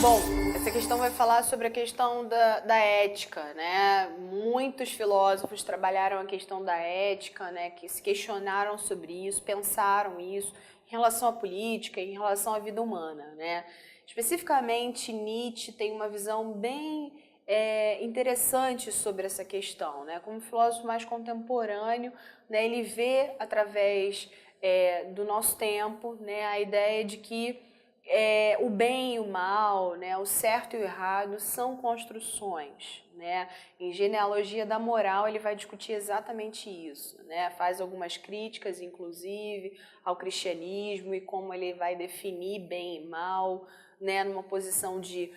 Bom, essa questão vai falar sobre a questão da ética, né? Muitos filósofos trabalharam a questão da ética, né? Que se questionaram sobre isso, pensaram isso em relação à política, em relação à vida humana, né? Especificamente, Nietzsche tem uma visão bem interessante sobre essa questão, né? Como filósofo mais contemporâneo, né? Ele vê através do nosso tempo, né? A ideia de que o bem e o mal, né, o certo e o errado são construções, né? Em Genealogia da Moral ele vai discutir exatamente isso, né? Faz algumas críticas, inclusive, ao cristianismo e como ele vai definir bem e mal, né, numa posição de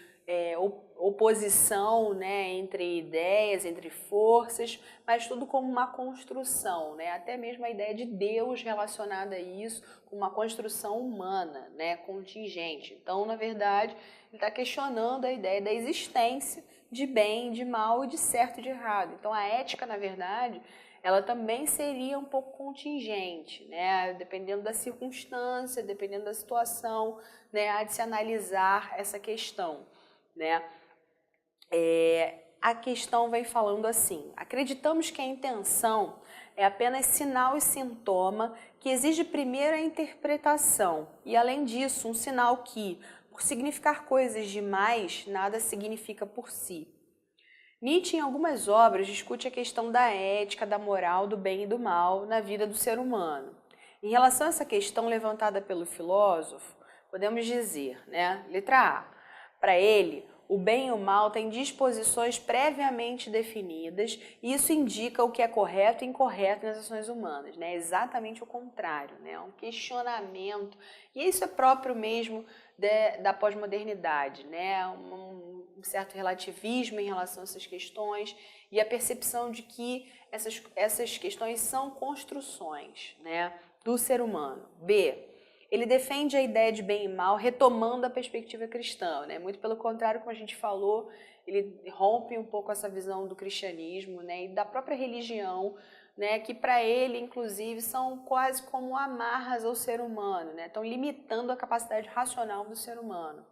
oposição, né, entre ideias, entre forças, mas tudo como uma construção, né? Até mesmo a ideia de Deus relacionada a isso, com uma construção humana, né, contingente. Então, na verdade, ele está questionando a ideia da existência de bem, de mal e de certo e de errado. Então, a ética, na verdade, ela também seria um pouco contingente, né? Dependendo da circunstância, dependendo da situação, né? Há de se analisar essa questão, né? A questão vem falando assim: acreditamos que a intenção é apenas sinal e sintoma que exige primeiro a interpretação e, além disso, um sinal que, por significar coisas demais, nada significa por si. Nietzsche, em algumas obras, discute a questão da ética, da moral, do bem e do mal na vida do ser humano. Em relação a essa questão levantada pelo filósofo, podemos dizer, né, letra A, para ele, o bem e o mal têm disposições previamente definidas e isso indica o que é correto e incorreto nas ações humanas, né? Exatamente o contrário, né? Um questionamento. E isso é próprio mesmo da pós-modernidade, né? Um certo relativismo em relação a essas questões e a percepção de que essas questões são construções, né, do ser humano. B, ele defende a ideia de bem e mal retomando a perspectiva cristã, né? Muito pelo contrário, como a gente falou, ele rompe um pouco essa visão do cristianismo, né, e da própria religião, né, que para ele, inclusive, são quase como amarras ao ser humano, né? Estão limitando a capacidade racional do ser humano.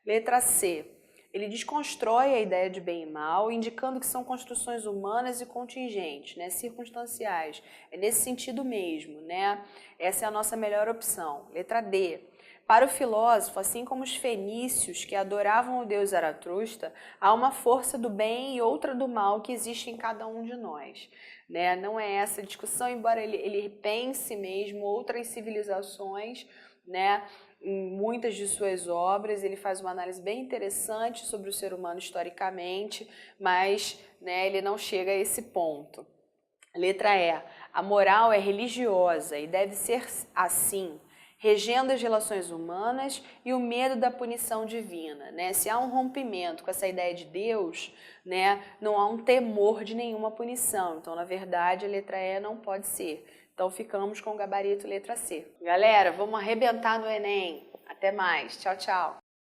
Letra C. Ele desconstrói a ideia de bem e mal, indicando que são construções humanas e contingentes, né, circunstanciais. É nesse sentido mesmo, né? Essa é a nossa melhor opção. Letra D. Para o filósofo, assim como os fenícios que adoravam o deus Zaratustra, há uma força do bem e outra do mal que existe em cada um de nós, né? Não é essa discussão, embora ele pense mesmo outras civilizações, né? Em muitas de suas obras, ele faz uma análise bem interessante sobre o ser humano historicamente, mas, né, ele não chega a esse ponto. Letra E. A moral é religiosa e deve ser assim, regendo as relações humanas e o medo da punição divina, né? Se há um rompimento com essa ideia de Deus, né, não há um temor de nenhuma punição. Então, na verdade, a letra E não pode ser. Então, ficamos com o gabarito letra C. Galera, vamos arrebentar no Enem. Até mais. Tchau, tchau.